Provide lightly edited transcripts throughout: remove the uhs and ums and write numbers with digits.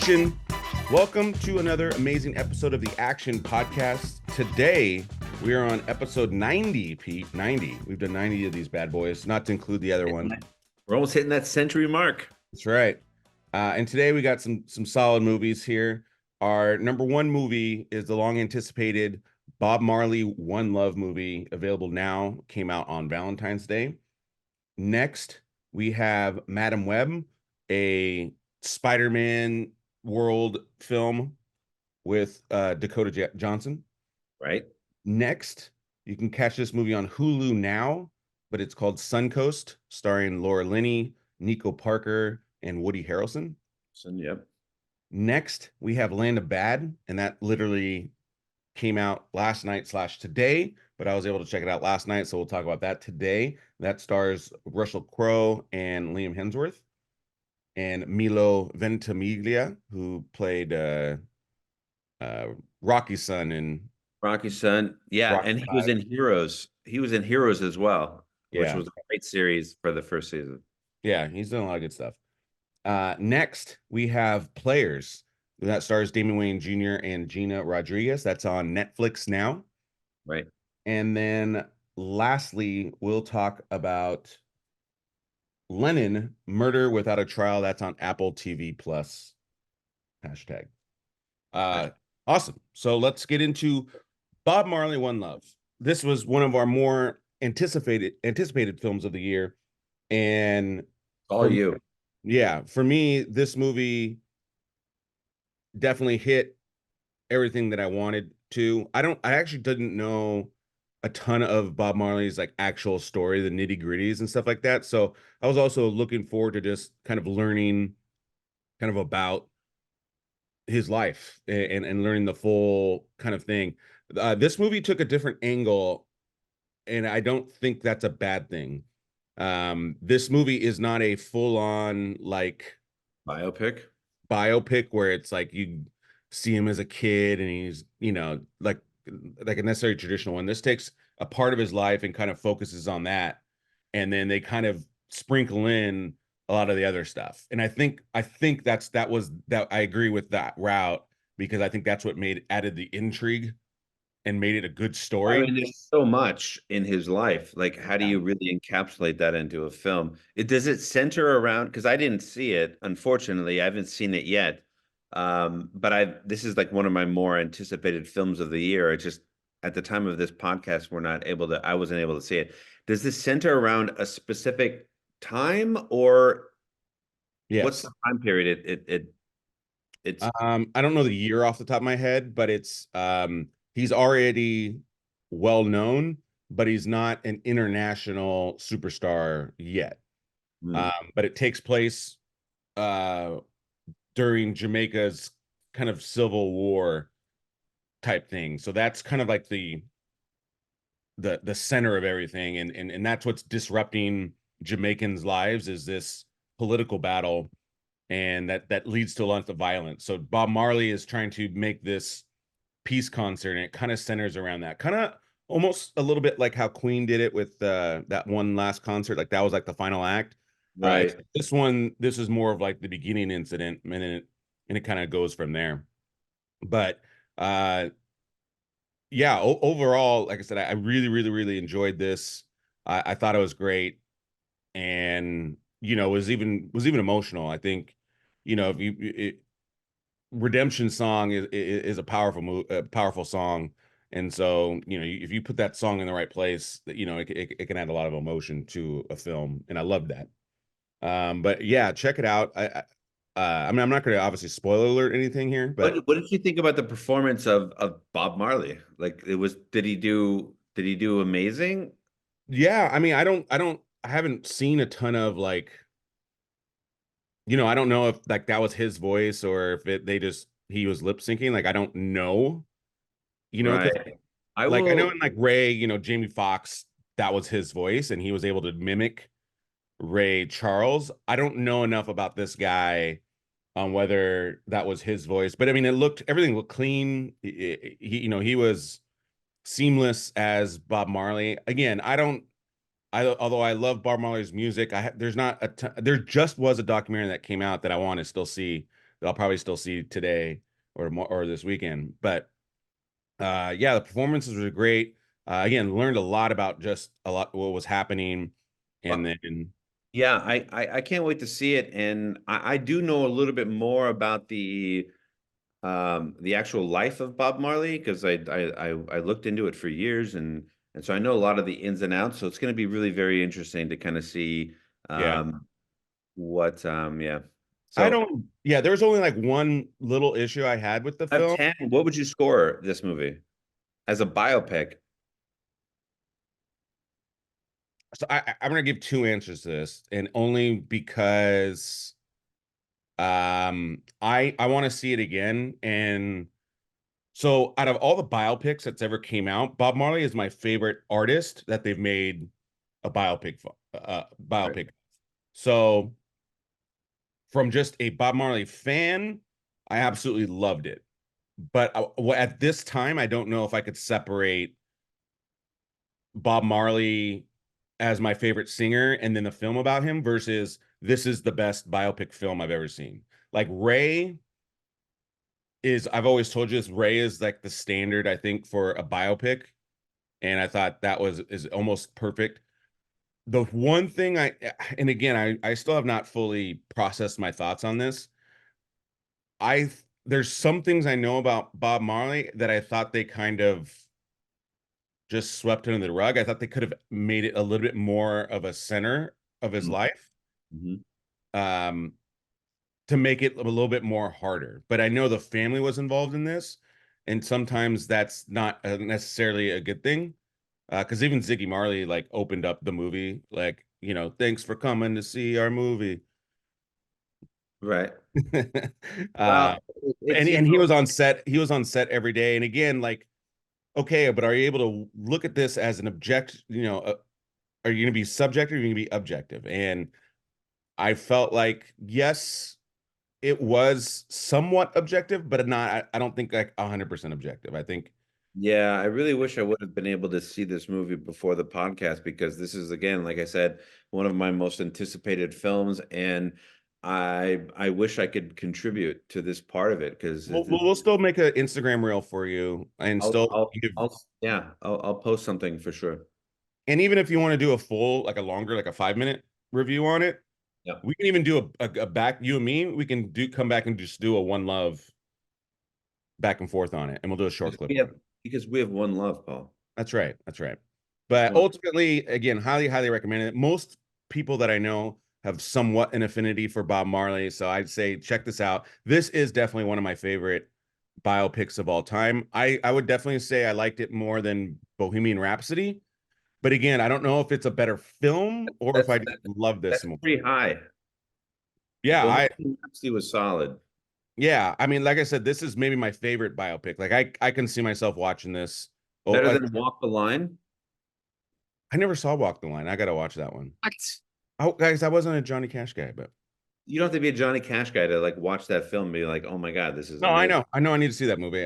Action. Welcome to another amazing episode of the Action Podcast. Today, we are on episode 90, Pete. 90. We've done 90 of these bad boys, not to include the other one. We're almost hitting that century mark. That's right. And today we got some solid movies here. Our number one movie is the long-anticipated Bob Marley One Love movie, available now, came out on Valentine's Day. Next, we have Madam Web, a Spiderman world film with Dakota Johnson. Right. Next, you can catch this movie on Hulu now, but it's called Suncoast, starring Laura Linney, Nico Parker, and Woody Harrelson. Yep. Next, we have Land of Bad, and that literally came out last night / today, but I was able to check it out last night, so we'll talk about that today. That stars Russell Crowe and Liam Hemsworth, and Milo Ventimiglia, who played Rocky's son in Rocky's son. Yeah, Rocky and he V. was in Heroes. He was in Heroes as well, which Yeah. was a great series for the first season. Yeah, he's done a lot of good stuff. Next, we have Players. That stars Damon Wayans Jr. and Gina Rodriguez. That's on Netflix now. Right. And then lastly, we'll talk about Lennon, Murder Without a Trial. That's on Apple TV Plus. Hashtag. Awesome. So let's get into Bob Marley One Love. This was one of our more anticipated films of the year. And All you. Yeah, for me, this movie definitely hit everything that I wanted to. I actually didn't know a ton of Bob Marley's like actual story, the nitty-gritties and stuff like that. So I was also looking forward to just kind of learning kind of about his life and learning the full kind of thing. This movie took a different angle, and I don't think that's a bad thing. This movie is not a full-on like Biopic where it's like you see him as a kid and he's, like a necessary traditional one. This takes a part of his life and kind of focuses on that, and then they kind of sprinkle in a lot of the other stuff. And I think that I agree with that route, because I think that's what added the intrigue and made it a good story. I mean, there's so much in his life. Like, how do you really encapsulate that into a film? Does it center around? Because I didn't see it, unfortunately. I haven't seen it yet. But this is like one of my more anticipated films of the year. It's just at the time of this podcast, I wasn't able to see it. Does this center around a specific time, or what's the time period? It's I don't know the year off the top of my head, but it's he's already well known, but he's not an international superstar yet. But it takes place during Jamaica's kind of civil war type thing. So that's kind of like the center of everything, and that's what's disrupting Jamaicans' lives, is this political battle, and that leads to a lot of violence. So Bob Marley is trying to make this peace concert, and it kind of centers around that, kind of almost a little bit like how Queen did it with that one last concert. Like that was like the final act. right. This is more of like the beginning incident, and it kind of goes from there. But yeah, overall, like I said, I really, really, really enjoyed this. I thought it was great, and was even emotional. I think, if Redemption Song is a powerful song, and so if you put that song in the right place, it can add a lot of emotion to a film, and I love that. But yeah, check it out. I mean, I'm not going to obviously spoiler alert anything here, but What did you think about the performance of Bob Marley? Like, did he do amazing? yeah, I mean, I haven't seen a ton of like, I don't know if like that was his voice or if he was lip syncing. Like, I don't know, 'cause, Right. I know in like Ray, Jamie Foxx, that was his voice and he was able to mimic Ray Charles. I don't know enough about this guy on whether that was his voice, but I mean, everything looked clean. He was seamless as Bob Marley. Again, although I love Bob Marley's music, there just was a documentary that came out that I want to still see, that I'll probably still see today or this weekend. But yeah, the performances were great. Again, learned a lot about just a lot what was happening, and Well, then yeah, I can't wait to see it, and I do know a little bit more about the actual life of Bob Marley because I looked into it for years, and so I know a lot of the ins and outs. So it's going to be really very interesting to kind of see yeah, what yeah. I So don't. Yeah, there was only like one little issue I had with the out of film. 10, what would you score this movie as a biopic? So I'm gonna give two answers to this, and only because I want to see it again. And so out of all the biopics that's ever came out, Bob Marley is my favorite artist that they've made a Right. biopic. So from just a Bob Marley fan, I absolutely loved it. But at this time, I don't know if I could separate Bob Marley as my favorite singer and then the film about him versus this is the best biopic film I've ever seen. Like Ray is, I've always told you this, Ray is like the standard, I think, for a biopic. And I thought that was is almost perfect. The one thing and again, I still have not fully processed my thoughts on this. There's some things I know about Bob Marley that I thought they kind of just swept under the rug. I thought they could have made it a little bit more of a center of his life, Mm-hmm. um, to make it a little bit more harder. But I know the family was involved in this, and sometimes that's not necessarily a good thing. Because even Ziggy Marley like opened up the movie, like, thanks for coming to see our movie. Right. uh, Well, and it's and he was on set. He was on set every day. And again, like, okay, but are you able to look at this as an object? Are you going to be subjective or are you going to be objective? And I felt like, yes, it was somewhat objective, but not, I don't think like 100% objective. I think, Yeah, I really wish I would have been able to see this movie before the podcast because this is again, like I said, one of my most anticipated films, and I wish I could contribute to this part of it because we'll still make an Instagram reel for you and still give, I'll post something for sure. and even if you want to do a full, like a longer, like a 5 minute review on it, Yeah, we can even do a back, you and me, we can come back and just do a one love back and forth on it. And we'll do a short because clip we on have it. because we have one love, Paul. That's right. That's right. Just But one. ultimately, again, highly, highly recommend it. Most people that I know have somewhat an affinity for Bob Marley. So I'd say check this out. This is definitely one of my favorite biopics of all time. I would definitely say I liked it more than Bohemian Rhapsody. But again, I don't know if it's a better film or if That's I just love this that's more. pretty high. Yeah, Bohemian Rhapsody was solid. yeah. I mean, like I said, this is maybe my favorite biopic. Like I can see myself watching this. Oh, Better like, than Walk the Line. I never saw Walk the Line. I gotta watch that one. What? Oh, guys, I wasn't a Johnny Cash guy, but You don't have to be a Johnny Cash guy to like watch that film and be like, oh my God, this is no, I amazing. know. I know I need to see that movie.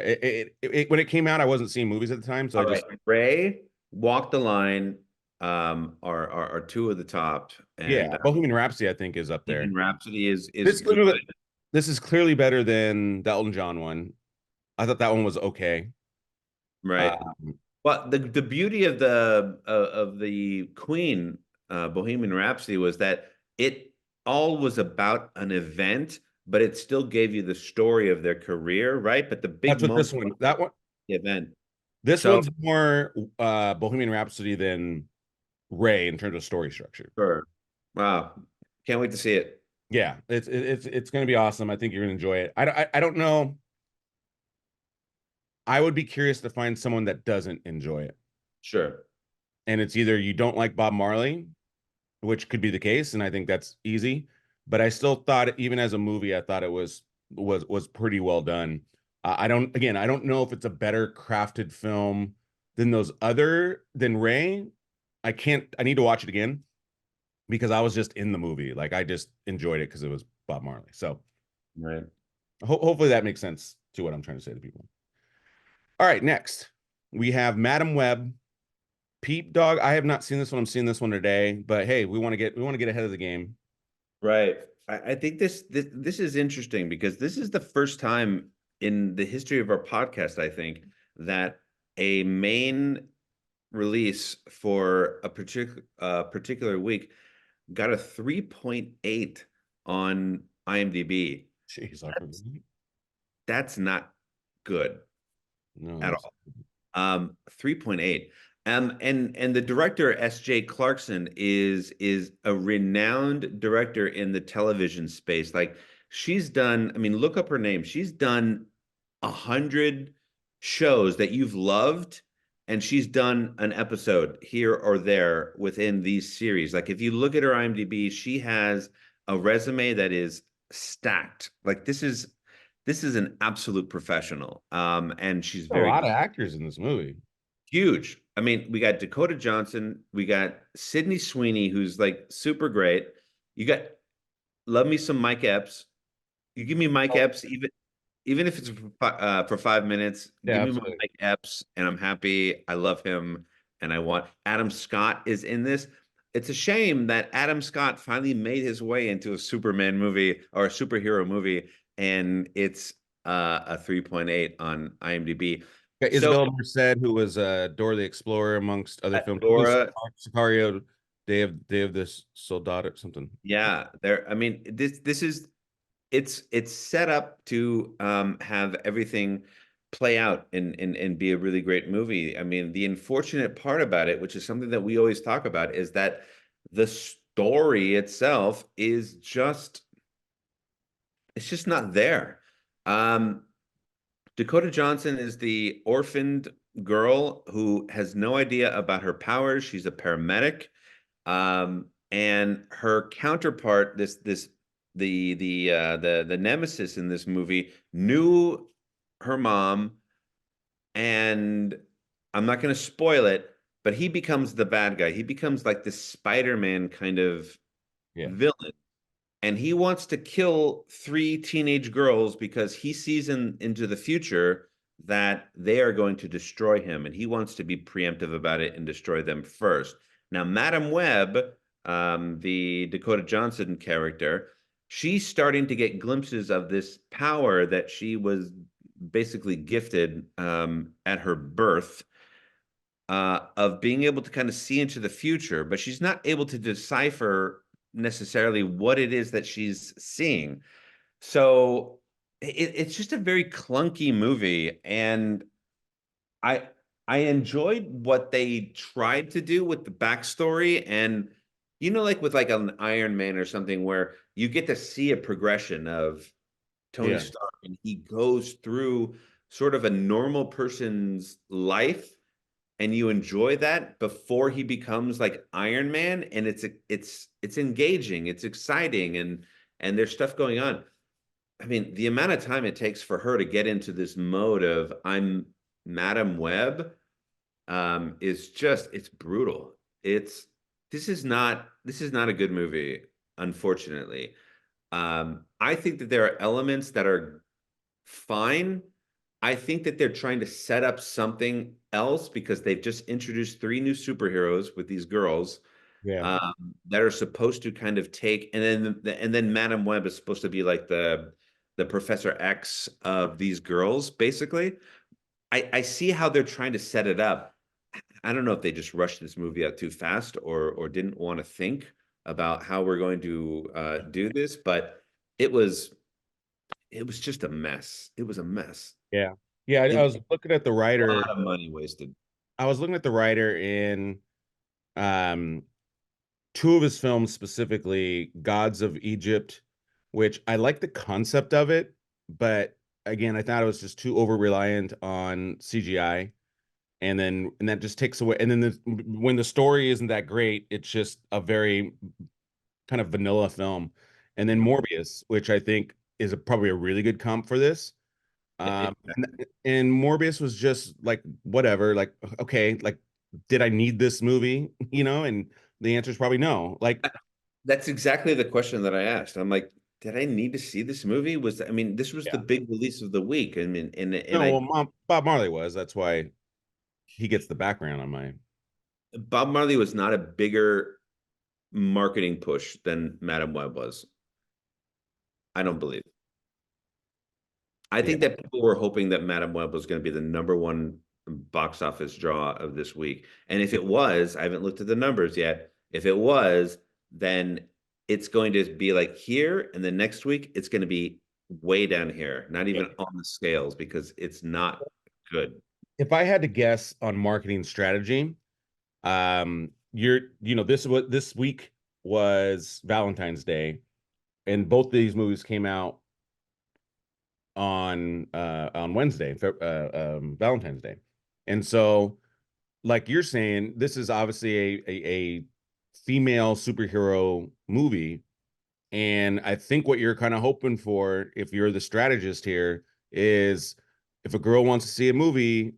When it came out, I wasn't seeing movies at the time, so I All right. just Ray, Walk the Line, are two of the top, yeah, and Bohemian Rhapsody I think is up there. Bohemian Rhapsody is This good. this is clearly better than the Elton John one. I thought that one was okay. Right. Um, But the beauty of the Queen Bohemian Rhapsody was that it all was about an event, but it still gave you the story of their career, right? But the big that's what moment this one. was That one. the event. This So one's more Bohemian Rhapsody than Ray in terms of story structure. sure. Wow. Can't wait to see it. Yeah, it's going to be awesome. I think you're going to enjoy it. I don't know. I would be curious to find someone that doesn't enjoy it. Sure. And it's either you don't like Bob Marley, which could be the case, and I think that's easy. But I still thought, even as a movie, I thought it was pretty well done. I don't know if it's a better crafted film than than Ray. I need to watch it again because I was just in the movie. Like I just enjoyed it because it was Bob Marley. So Right. hopefully that makes sense to what I'm trying to say to people. All right, next we have Madam Web. Peep Dog. I have not seen this one. I'm seeing this one today, but hey, we want to get ahead of the game. Right. I think this is interesting because this is the first time in the history of our podcast, I think, that a main release for a particular week got a 3.8 on IMDb. Jeez, I forgot. That's not good No, at all. 3.8. And the director S.J. Clarkson is a renowned director in the television space. Like she's done, I mean, look up her name. She's done 100 shows that you've loved, and she's done an episode here or there within these series. Like if you look at her IMDb, she has a resume that is stacked. Like this is an absolute professional. And she's a very lot of actors in this movie. huge. I mean, we got Dakota Johnson, we got Sydney Sweeney, who's like super great. You got love me some Mike Epps. You give me Mike Oh, Epps, even if it's for 5 minutes, yeah, give me my absolutely. Mike Epps, and I'm happy. I love him, and I want Adam Scott is in this. It's a shame that Adam Scott finally made his way into a Superman movie or a superhero movie, and it's a 3.8 on IMDb. Got So Isabela Merced, who was Dora the Explorer, amongst other films. She was Laura, Sicario, Day of the Soldado, something. yeah, there. I mean, this is it's set up to have everything play out and be a really great movie. I mean, the unfortunate part about it, which is something that we always talk about, is that the story itself is just it's just not there. Um, Dakota Johnson is the orphaned girl who has no idea about her powers. She's a paramedic. And her counterpart, this the nemesis in this movie, knew her mom, and I'm not going to spoil it, but he becomes the bad guy. He becomes like this Spider-Man kind of Yeah. villain, and he wants to kill three teenage girls because he sees into the future that they are going to destroy him, and he wants to be preemptive about it and destroy them first. Now, Madam Web, the Dakota Johnson character, she's starting to get glimpses of this power that she was basically gifted at her birth, of being able to kind of see into the future, but she's not able to decipher necessarily what it is that she's seeing. So it's just a very clunky movie, and I I enjoyed what they tried to do with the backstory, and like with like an Iron Man or something, where you get to see a progression of Tony Yeah. Stark, and he goes through sort of a normal person's life, and you enjoy that before he becomes like Iron Man, and it's engaging, it's exciting, and there's stuff going on. I mean, the amount of time it takes for her to get into this mode of I'm Madam Web, is just it's brutal. It's this is not a good movie, unfortunately. I think that there are elements that are fine. I think that they're trying to set up something else because they've just introduced three new superheroes with these girls, Yeah. that are supposed to kind of take, and then Madam Web is supposed to be like the Professor X of these girls, basically. I see how they're trying to set it up. I don't know if they just rushed this movie out too fast or didn't want to think about how we're going to do this, but it was it was just a mess. It was a mess. Yeah. Yeah. I It was was looking at the a writer. lot of money wasted. I was looking at the writer in um two of his films, specifically Gods of Egypt, which I like the concept of it, but again, I thought it was just too over reliant on CGI. And that just takes away. And then when the story isn't that great, it's just a very kind of vanilla film. And then Morbius, which I think is probably a really good comp for this. And Morbius was just like whatever, like okay, like did I need this movie? And the answer is probably no. Like, That's exactly the question that I asked. I'm like, did I need to see this movie? I mean, this was the yeah, big release of the week. I mean, and no, well, I Bob Marley was. That's why he gets the background on my. Bob Marley was not a bigger marketing push than Madam Web was. I don't believe. I Yeah. think that people were hoping that Madame Web was going to be the #1 box office draw of this week. And if it was, I haven't looked at the numbers yet. If it was, then it's going to be like here, and the next week it's going to be way down here, not even on the scales because it's not good. If I had to guess on marketing strategy, this week was Valentine's Day, and both these movies came out on Wednesday, Valentine's Day. And so, like you're saying, this is obviously a female superhero movie. And I think what you're kind of hoping for, if you're the strategist here, is if a girl wants to see a movie,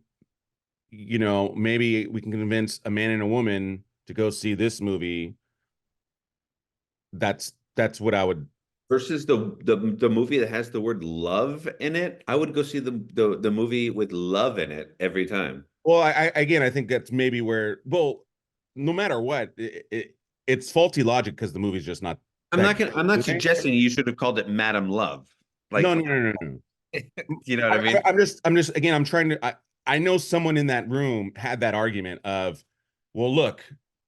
maybe we can convince a man and a woman to go see this movie. That's what I would. Versus the movie that has the word love in it, I would go see the movie with love in it every time. Well, again, I think that's maybe where. Well, no matter what, it's faulty logic because the movie's just not that good. I'm not Okay? suggesting you should have called it Madam Love. No, Like, no, no, no, no. you know what I mean? I'm just again, I'm trying to I know someone in that room had that argument of, well, look,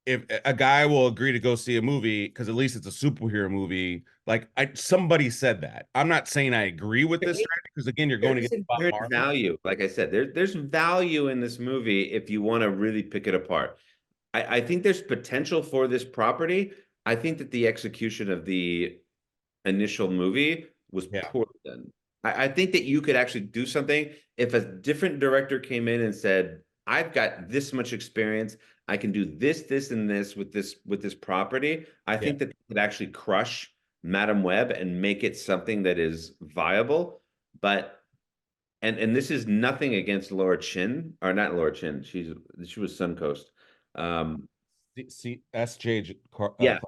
if a guy will agree to go see a movie because at least it's a superhero movie, like somebody said that. I'm not saying I agree with this strategy because again, you're going to get Bob There's Marley. value. Like I said, there's value in this movie if you want to really pick it apart. I think there's potential for this property. I think that the execution of the initial movie was Yeah, poor then. I think that you could actually do something if a different director came in and said, I've got this much experience. I can do this, this, and this with this property. I yeah. think that they could actually crush Madam Web and make it something that is viable. But and this is nothing against Laura Chin, or not Laura Chin. She was Suncoast. SJ. Yeah,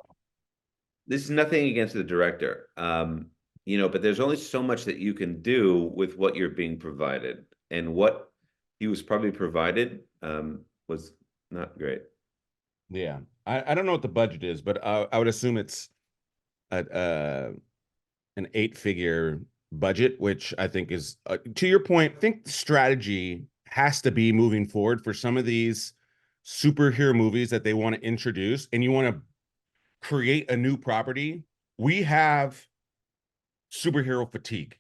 this is nothing against the director. But there's only so much that you can do with what you're being provided, and what he was probably provided was not great. Yeah, I don't know what the budget is, but I would assume it's an 8-figure budget, which I think is, to your point, I think the strategy has to be moving forward for some of these superhero movies that they want to introduce, and you want to create a new property. We have superhero fatigue.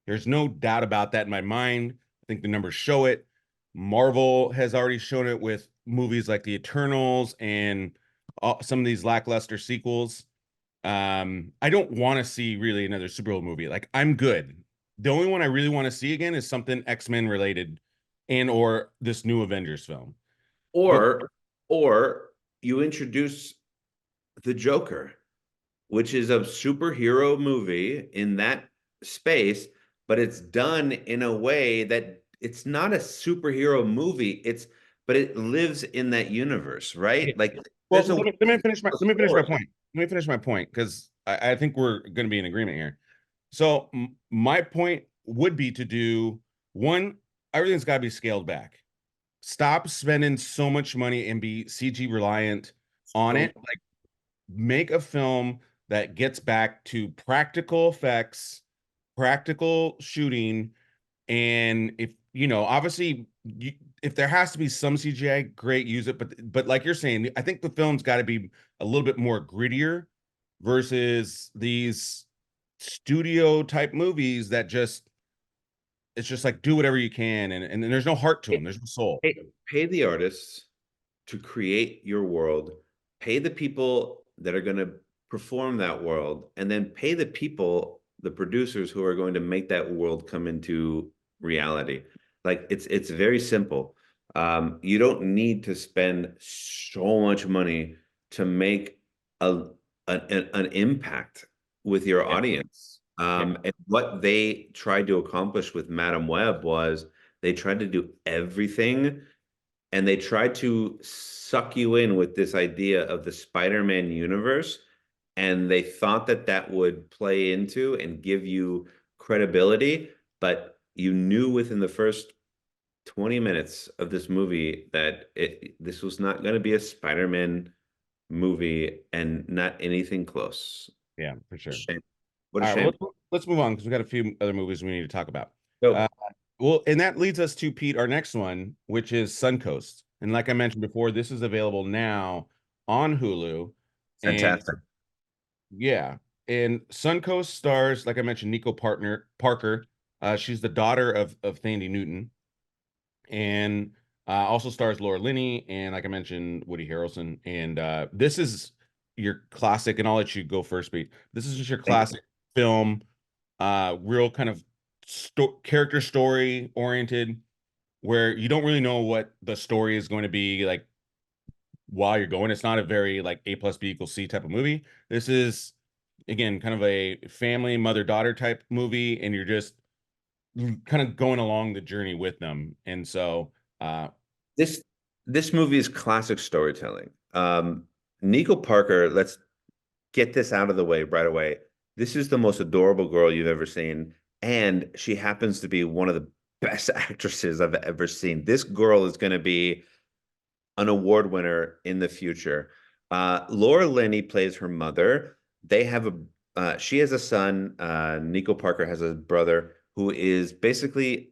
There's no doubt about that in my mind. I think the numbers show it. Marvel has already shown it with movies like The Eternals and some of these lackluster sequels. I don't want to see really another superhero movie. Like I'm good. The only one I really want to see again is something X-Men related and or this new Avengers film. But Or you introduce the Joker, which is a superhero movie in that space, but it's done in a way that it's not a superhero movie. But it lives in that universe, yeah. right? Like Well, there's a let me finish my story. point. Let me finish my point because I think we're going to be in agreement here. So my point would be to do one, everything's got to be scaled back. Stop spending so much money and be CG reliant on So it. Like make a film that gets back to practical effects, practical shooting, and if obviously if there has to be some CGI, great, use it. But like you're saying, I think the film's got to be a little bit more grittier versus these studio type movies that just it's just like do whatever you can and there's no heart to them. There's no soul. pay the artists to create your world, pay the people that are going to perform that world, and then pay the people, the producers who are going to make that world come into reality. Like it's very simple. You don't need to spend so much money to make a an impact with your Yeah. audience. Yeah. And what they tried to accomplish with Madam Web was they tried to do everything, and they tried to suck you in with this idea of the Spider-Man universe, and they thought that that would play into and give you credibility, but you knew within the first 20 minutes of this movie that this was not going to be a Spider-Man movie and not anything close. Yeah, for sure. Shame. What a All right, well, shame. let's move on because we got a few other movies we need to talk about. Uh, So well, and that leads us to Pete, our next one, which is Suncoast. And like I mentioned before, this is available now on Hulu. And fantastic. yeah, and Suncoast stars, like I mentioned, Nico Parker. She's the daughter of Thandie Newton, and also stars Laura Linney, and like I mentioned, Woody Harrelson. And this is your classic, and I'll let you go first, Pete. This is just your Thank you. classic film, real kind of character story oriented, where you don't really know what the story is going to be like while you're going. It's not a very like A plus B equals C type of movie. This is again kind of a family mother-daughter type movie, and you're just kind of going along the journey with them. And so uh This this movie is classic storytelling. Nico Parker, let's get this out of the way right away. This is the most adorable girl you've ever seen, and she happens to be one of the best actresses I've ever seen. This girl is going to be an award winner in the future. Laura Linney plays her mother. They have a she has a son. Nico Parker has a brother who is basically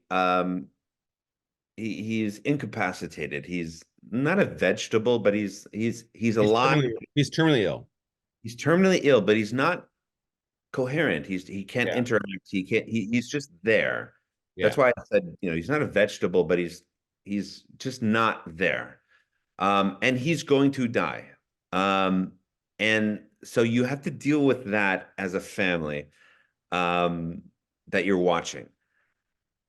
he's incapacitated. He's not a vegetable, but he's alive. he's terminally ill. He's terminally ill, but he's not coherent. He can't Yeah. interact. He's just there. That's Yeah. why I said, he's not a vegetable, but he's just not there. And he's going to die. And so you have to deal with that as a family, that you're watching.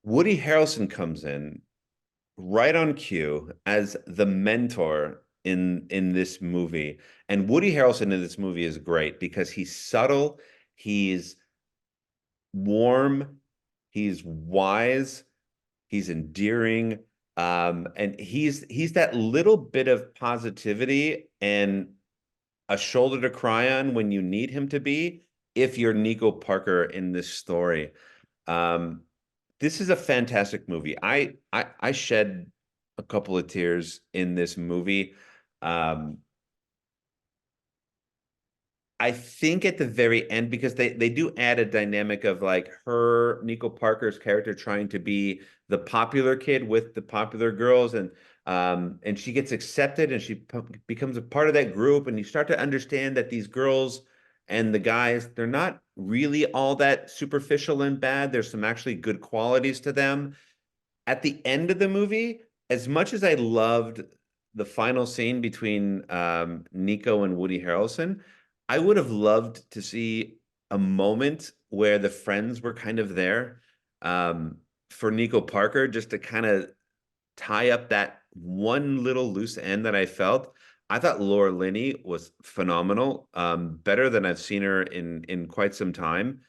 Woody Harrelson comes in right on cue as the mentor in this movie. And Woody Harrelson in this movie is great because he's subtle, he's warm, he's wise, he's endearing, and he's that little bit of positivity and a shoulder to cry on when you need him to be if you're Nico Parker in this story. Um, this is a fantastic movie. I shed a couple of tears in this movie. Um, I think at the very end, because they do add a dynamic of like her, Nico Parker's character trying to be the popular kid with the popular girls, and she gets accepted and she becomes a part of that group, and you start to understand that these girls and the guys, they're not really all that superficial and bad. There's some actually good qualities to them. At the end of the movie, as much as I loved the final scene between Nico and Woody Harrelson, I would have loved to see a moment where the friends were kind of there, for Nico Parker, just to kind of tie up that one little loose end that I felt. I thought Laura Linney was phenomenal, better than I've seen her in quite some time.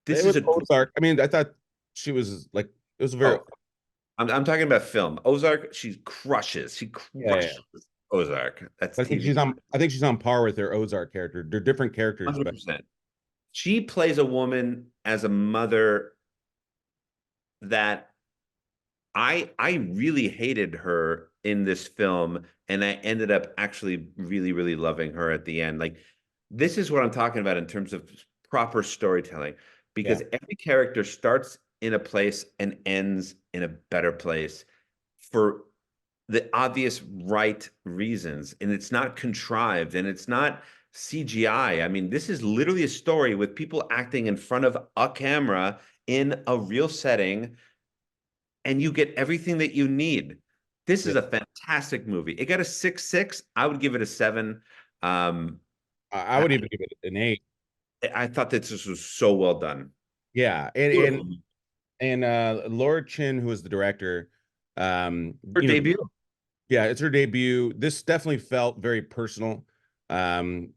It This was is a Ozark. I mean, I thought she was like it was a very oh, I'm talking about film. Ozark, she crushes. She yeah. crushes Ozark. That's I think TV. she's on par with her Ozark character. They're different characters, but 100%. She plays a woman as a mother that I really hated her in this film, and I ended up actually really, really loving her at the end. Like, this is what I'm talking about in terms of proper storytelling, yeah. because every character starts in a place and ends in a better place for the obvious right reasons, and it's not contrived and it's not CGI. I mean, this is literally a story with people acting in front of a camera in a real setting, and you get everything that you need. This Yeah. is a fantastic movie. It got a 6.6. I would give it a 7. Um, I I, would even give it an 8. I thought that this was so well done. Yeah. And Laura Chin, who is the director, Her debut. yeah, it's her debut. This definitely felt very personal, um,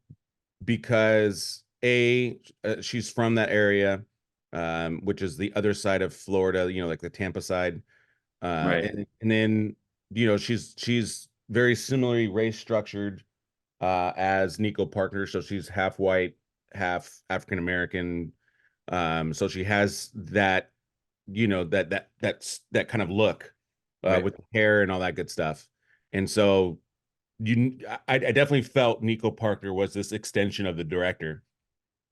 because she's from that area, which is the other side of Florida, like the Tampa side, Right. and then she's very similarly race structured as Nico Parker, so she's half white, half African American, so she has that that kind of look Right. with the hair and all that good stuff. And so I definitely felt Nico Parker was this extension of the director.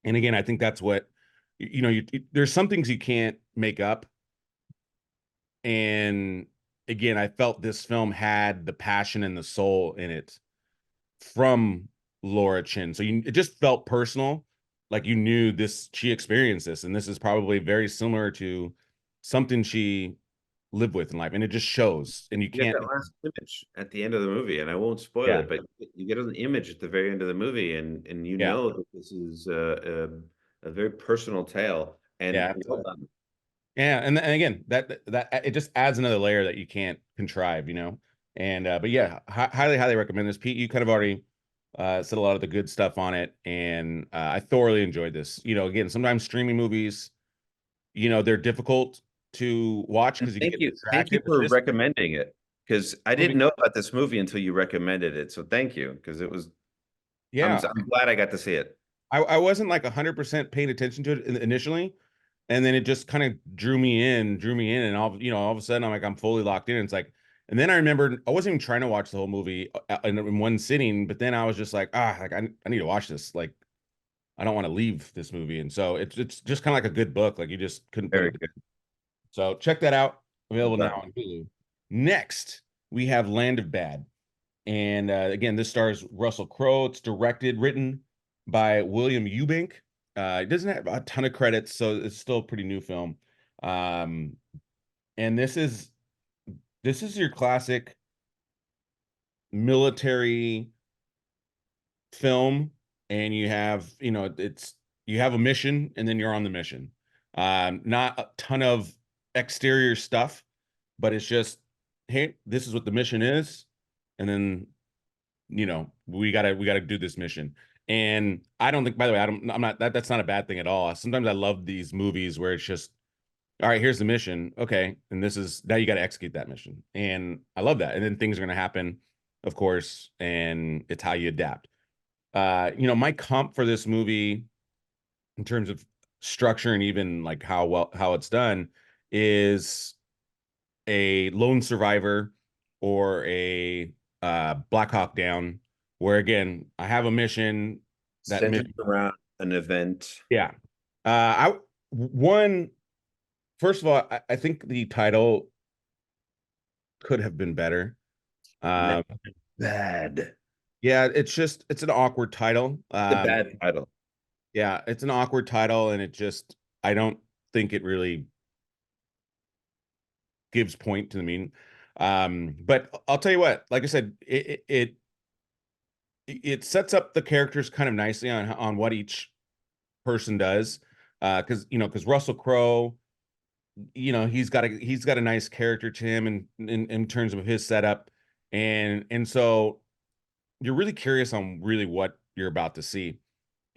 And again, I think that's what there's some things you can't make up. And again, I felt this film had the passion and the soul in it from Laura Chin. So it just felt personal, like you knew this, she experienced this, and this is probably very similar to something she lived with in life, and it just shows. And you You get can't, that last image at the end of the movie, and I won't spoil yeah, it, but you get an image at the very end of the movie, and you yeah, know that this is a very personal tale, and yeah, well done. yeah. And again, that it just adds another layer that you can't contrive, And but yeah, highly recommend this. Pete, you kind of already said a lot of the good stuff on it, and I thoroughly enjoyed this. Again, sometimes streaming movies, they're difficult to watch And because you can get thank you distracted. But for this recommending it, because I didn't movie, know about this movie until you recommended it. So thank you, because yeah, I'm glad I got to see it. I wasn't like 100% paying attention to it initially, and then it just kind of drew me in, and all of a sudden I'm fully locked in. And it's like, and then I remembered I wasn't even trying to watch the whole movie in one sitting, but then I was just like, like I need to watch this. Like I don't want to leave this movie, and so it's just kind of like a good book. Like you just couldn't put Very it. good. So check that out. Well Available now done. on Hulu. Next, we have Land of Bad. And again, this stars Russell Crowe. It's directed, written by William Eubank. It doesn't have a ton of credits, so it's still a pretty new film. Um, and this is your classic military film, and you have a mission, and then you're on the mission. Not a ton of exterior stuff, but it's just, hey, this is what the mission is, and then we gotta do this mission. And I don't think, by the way, I'm not that's not a bad thing at all. Sometimes I love these movies where it's just, all right, here's the mission, okay, and this is now you got to execute that mission, and I love that. And then things are going to happen, of course, and it's how you adapt. My comp for this movie in terms of structure and even like how it's done is a lone survivor or a Black Hawk Down, where again I have a mission. That Centered mission, around an event. yeah. I one First of all, I think the title could have been better. Man, Um, bad. yeah, it's an awkward title. The bad title. Yeah, it's an awkward title, and I don't think it really gives point to the meaning. But I'll tell you what, like I said, it sets up the characters kind of nicely on what each person does. Because Russell Crowe, he's got a nice character to him in terms of his setup, and so you're really curious on really what you're about to see.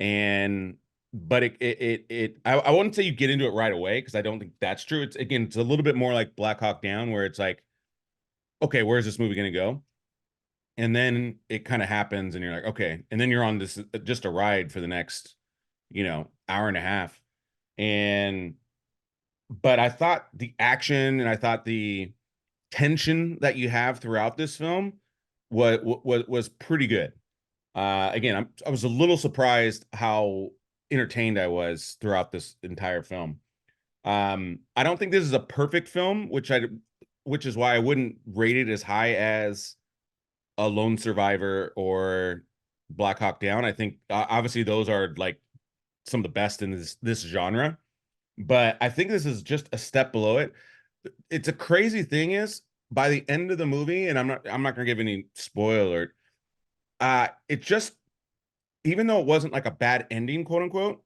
And but I wouldn't say you get into it right away, because I don't think that's true. It's a little bit more like Black Hawk Down, where it's like, okay, where's this movie going to go? And then it kind of happens, and you're like, okay, and then you're on this just a ride for the next hour and a half. And but I thought the action and I thought the tension that you have throughout this film was pretty good. Again, I was a little surprised how entertained I was throughout this entire film. I don't think this is a perfect film, which is why I wouldn't rate it as high as a Lone Survivor or Black Hawk Down. I think obviously those are like some of the best in this genre, but I think this is just a step below it. It's a crazy thing is, by the end of the movie, and I'm not gonna give any spoiler. It just, even though it wasn't like a bad ending, quote unquote,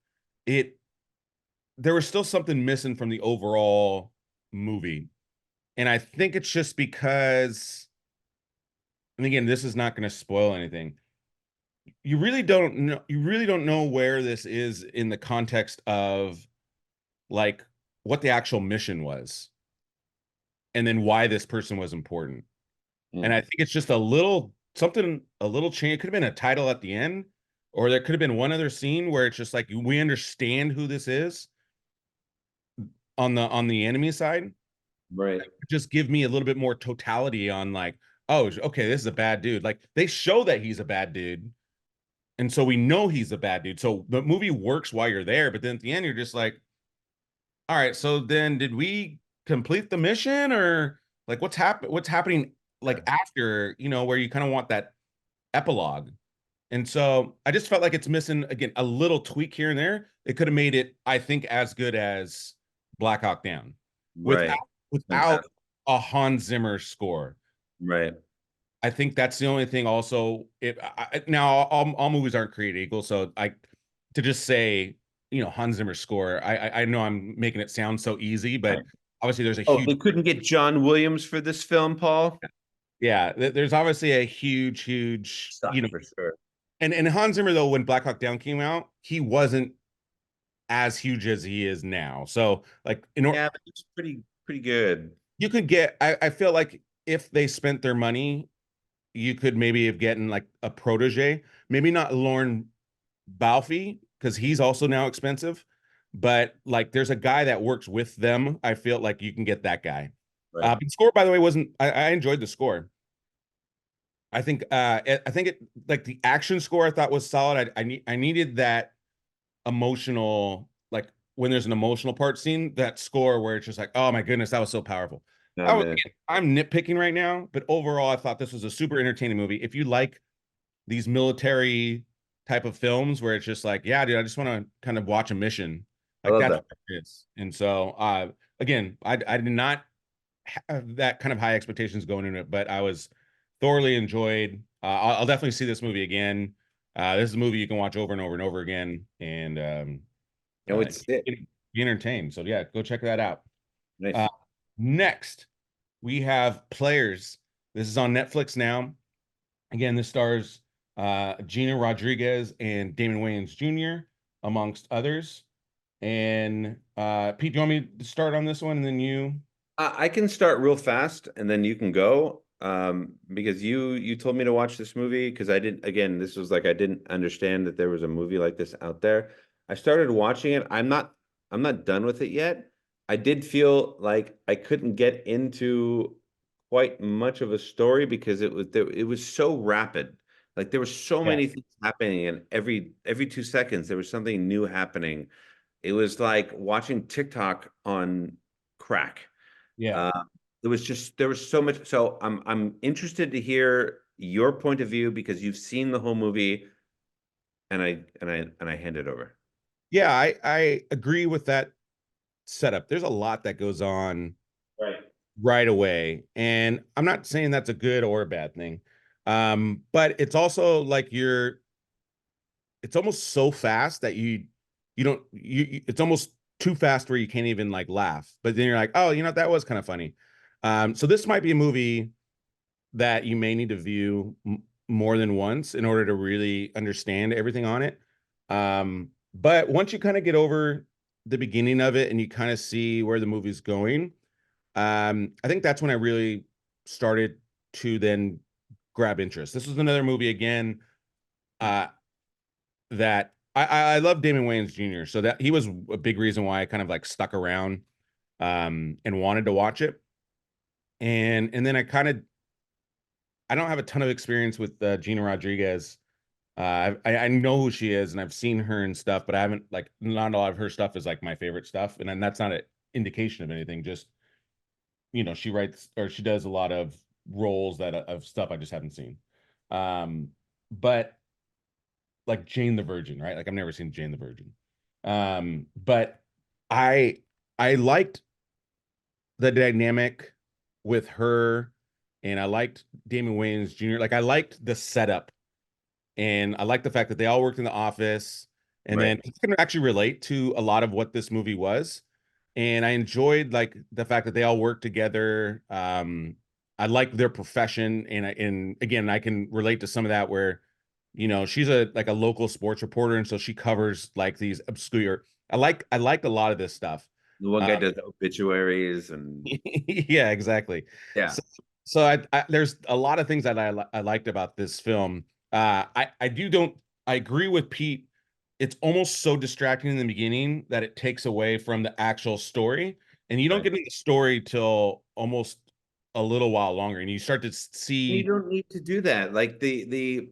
it there was still something missing from the overall movie. And I think it's just because, and again, this is not going to spoil anything. You really don't know where this is in the context of like what the actual mission was, and then why this person was important. And I Mm. think it's just a little something, a little change. It could have been a title at the end, or there could have been one other scene where it's just like we understand who this is on the enemy side. Right. Just give me a little bit more totality on like, oh, okay, this is a bad dude. Like they show that he's a bad dude, and so we know he's a bad dude. So the movie works while you're there, but then at the end you're just like, All right, so then did we complete the mission, or like what's happening like after, where you kind of want that epilogue? And so I just felt like it's missing again a little tweak here and there. It could have made it, I think, as good as Black Hawk Down Right. without Fantastic. a Hans Zimmer score. Right. I think that's the only thing. Also, now all movies aren't created equal, so I to just say Hans Zimmer score. I know I'm making it sound so easy, but Right. obviously there's a Oh, huge they couldn't get John Williams for this film, Paul? yeah. There's obviously a huge Suck for sure. and Hans Zimmer though when Black Hawk Down came out, he wasn't as huge as he is now. So like Yeah, but it's pretty good. you could get I feel like if they spent their money, you could maybe have gotten like a protege, maybe not Lauren Balfe because he's also now expensive, but like there's a guy that works with them. I feel like you can get that guy. Right. The score, by the way, wasn't I enjoyed the score. I think it like the action score I thought was solid. I needed that emotional, like when there's an emotional part scene, that score where it's just like, oh my goodness, that was so powerful. Oh man. Again, I'm nitpicking right now, but overall, I thought this was a super entertaining movie. If you like these military type of films where it's just like, yeah, dude, I just want to kind of watch a mission, I like love that's that. what it is. And so, again, I did not have that kind of high expectations going into it, but I was thoroughly enjoyed. I'll definitely see this movie again. This is a movie you can watch over and over and over again, and No, it's sick. be entertained. So yeah, go check that out. Uh, Nice. next, we have Players. This is on Netflix now. Again, this stars Gina Rodriguez and Damon Wayans Jr., amongst others. And Pete, do you want me to start on this one, and then you? I can start real fast and then you can go. Because you told me to watch this movie because I didn't, again, this was like I didn't understand that there was a movie like this out there. I started watching it. I'm not done with it yet. I did feel like I couldn't get into quite much of a story because it was so rapid. Like there were so Yeah, many things happening, and every 2 seconds there was something new happening. It was like watching TikTok on crack. yeah. Uh, there was so much. So I'm interested to hear your point of view because you've seen the whole movie, and I hand it over. Yeah, I agree with that setup. There's a lot that goes on Right. right away, and I'm not saying that's a good or a bad thing. But it's also like it's almost so fast that you don't it's almost too fast where you can't even like laugh. But then you're like, oh, that was kind of funny. So this might be a movie that you may need to view more than once in order to really understand everything on it. But once you kind of get over the beginning of it and you kind of see where the movie's going, I think that's when I really started to then grab interest. This was another movie again uh, that I love Damon Wayans Jr. So that he was a big reason why I kind of like stuck around and wanted to watch it. And then I don't have a ton of experience with Gina Rodriguez. I know who she is and I've seen her and stuff, but I haven't like not a lot of her stuff is like my favorite stuff, and then that's not an indication of anything. Just she writes or she does a lot of roles that of stuff I just haven't seen. But like Jane the Virgin, right? Like I've never seen Jane the Virgin. But I I liked the dynamic with her, and I liked Damon Wayans Jr. Like I liked the setup, and I liked the fact that they all worked in the office, and Right. then I can actually relate to a lot of what this movie was. And I enjoyed like the fact that they all work together. I like their profession, and again, I can relate to some of that where, she's a like a local sports reporter, and so she covers like these obscure. I liked a lot of this stuff. The one Uh, guy does obituaries and yeah, exactly. yeah. So there's a lot of things that I liked about this film. I do don't I agree with Pete. It's almost so distracting in the beginning that it takes away from the actual story, and you don't Right. get into the story till almost a little while longer, and you start to You see. don't need to do that. Like the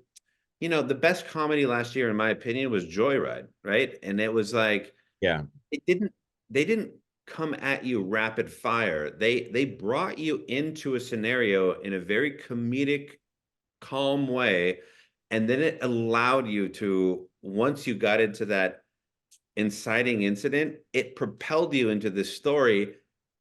best comedy last year, in my opinion, was Joyride, right? And it was like Yeah, it didn't they didn't come at you rapid fire. They brought you into a scenario in a very comedic, calm way, and then it allowed you to, once you got into that inciting incident, it propelled you into this story,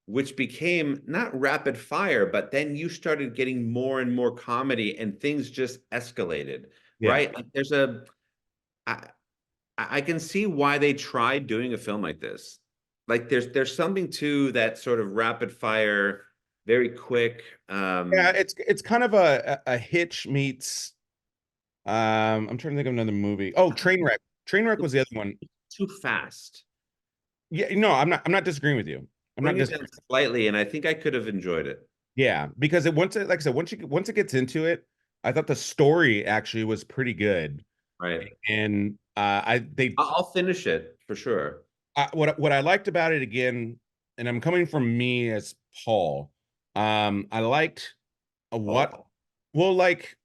which became not rapid fire, but then you started getting more and more comedy, and things just escalated, Yeah. right? Like I, I can see why they tried doing a film like this. Like there's something to that sort of rapid fire, very quick. Yeah, it's kind of a Hitch meets I'm trying to think of another movie. Oh, Trainwreck. Trainwreck was the other one. Too fast. Yeah, no, I'm not disagreeing with you. I'm not Bring it dis down slightly, and I think I could have enjoyed it. Yeah, because like I said, once it gets into it, I thought the story actually was pretty good. Right. And I'll finish it for sure. what I liked about it again, and I'm coming from me as Paul, I liked what Oh, well, like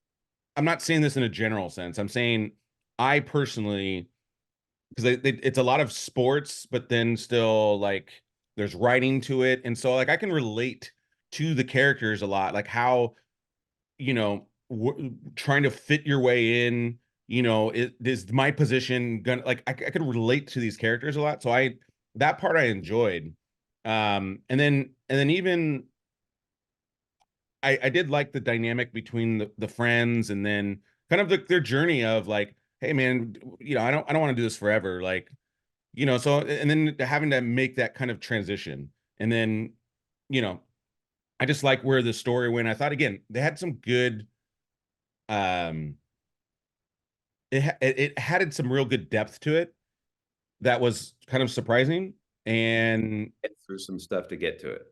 I'm not saying this in a general sense. I'm saying I personally, because it's a lot of sports, but then still like there's writing to it, and so like I can relate to the characters a lot, like how trying to fit your way in, it is my position gonna like I could relate to these characters a lot, so I that part I enjoyed. And then even I did like the dynamic between the friends, and then kind of their journey of like, hey man, I don't want to do this forever, like, so and then having to make that kind of transition. And then, you know, I just like where the story went. I thought again, they had some good um it had some real good depth to it that was kind of surprising. And get through some stuff to get to it.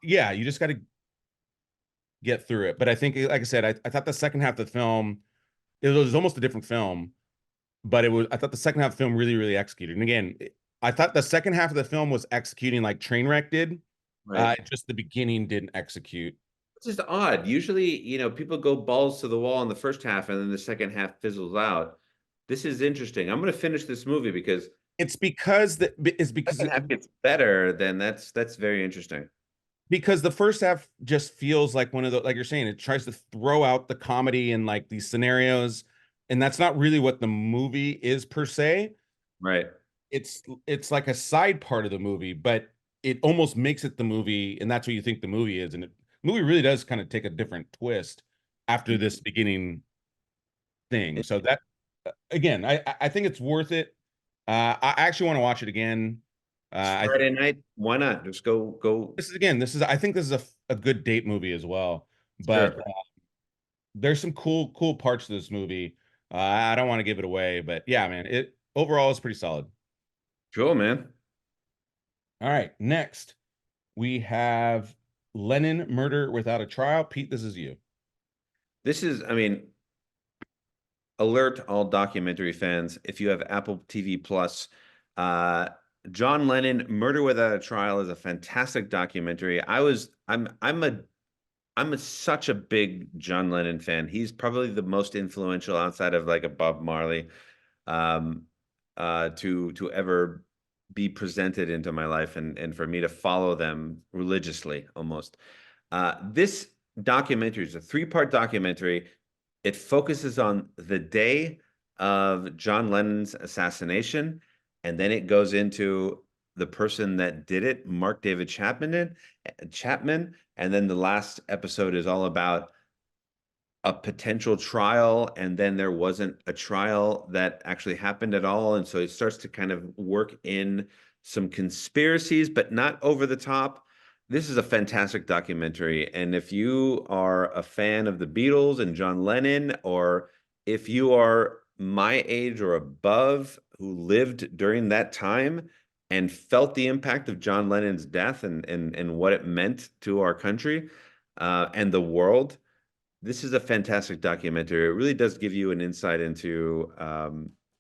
yeah, you just got to get through it. But I think, like I said, I thought the second half of the film, it was almost a different film, but I thought the second half of the film really, really executed. And again, I thought the second half of the film was executing like Trainwreck did. Right. Just the beginning didn't execute. It's just odd. Usually, people go balls to the wall in the first half and then the second half fizzles out. This is interesting. I'm going to finish this movie because It's because that it's the second half gets better, then that's very interesting. because the first half just feels like one of the, like you're saying, it tries to throw out the comedy and like these scenarios, and that's not really what the movie is per se. Right. It's like a side part of the movie, but it almost makes it the movie, and that's what you think the movie is. And the movie really does kind of take a different twist after this beginning thing. So that again, I think it's worth it. I actually want to watch it again. It's I think Friday night. Why not? Just go. I think this is a good date movie as well. But Sure. there's some cool parts to this movie. I don't want to give it away, but yeah, man, it overall is pretty solid. Cool, man. All right, next we have Lennon Murder Without a Trial. Pete, this is you. This is, I mean, alert all documentary fans. If you have Apple TV Plus, uh, John Lennon, Murder Without a Trial is a fantastic documentary. I'm such a big John Lennon fan. He's probably the most influential outside of like a Bob Marley, um, to ever be presented into my life, and for me to follow them religiously almost. This documentary is a three-part documentary. It focuses on the day of John Lennon's assassination, and then it goes into the person that did it, Mark David Chapman, and then the last episode is all about a potential trial, and then there wasn't a trial that actually happened at all. And so it starts to kind of work in some conspiracies, but not over the top. This is a fantastic documentary. And if you are a fan of the Beatles and John Lennon, or if you are my age or above who lived during that time and felt the impact of John Lennon's death and what it meant to our country, and the world, this is a fantastic documentary. It really does give you an insight into,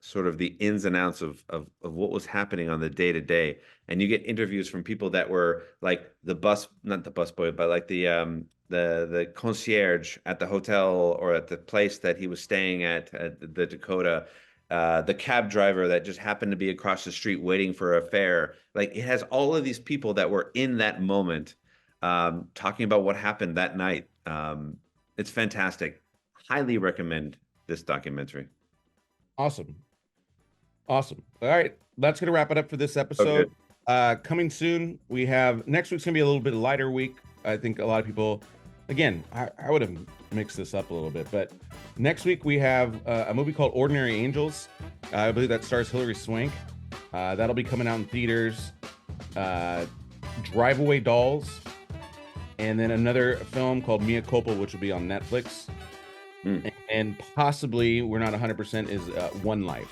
sort of the ins and outs of what was happening on the day to day. And you get interviews from people that were like not the busboy, but like the concierge at the hotel or at the place that he was staying at the Dakota. the cab driver that just happened to be across the street waiting for a fare. Like it has all of these people that were in that moment, talking about what happened that night. It's fantastic. Highly recommend this documentary. Awesome. Awesome. All right. That's going to wrap it up for this Okay. episode. Coming soon, we have next week's going to be a little bit lighter week. I think a lot of people, again, I would have mixed this up a little bit, but next week we have a movie called Ordinary Angels. I believe that stars Hilary Swank. That'll be coming out in theaters. Drive Away Dolls. And then another film called Mea Culpa, which will be on Netflix. And possibly, we're not 100%, is One Life.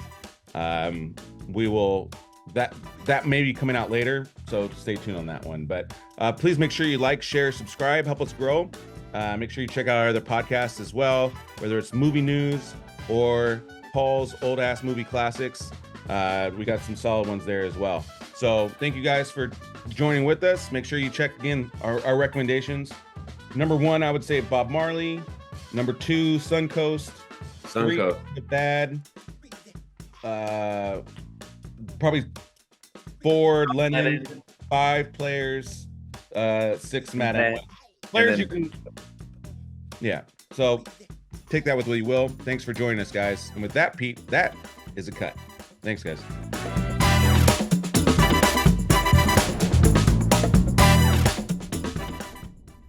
We will, that may be coming out later, so stay tuned on that one. But please make sure you like, share, subscribe, help us grow. Make sure you check out our other podcasts as well, whether it's movie news or Paul's old ass movie classics. We got some solid ones there as well. So thank you guys for joining with us. Make sure you check again our recommendations. Number 1, I would say Bob Marley. Number 2, Suncoast. 3, The Bad. Probably 4, Lennon. 5, Players. 6, Mad at West. Players, you can. Yeah. So take that with what you will. Thanks for joining us, guys. And with that, Pete, that is a cut. Thanks, guys.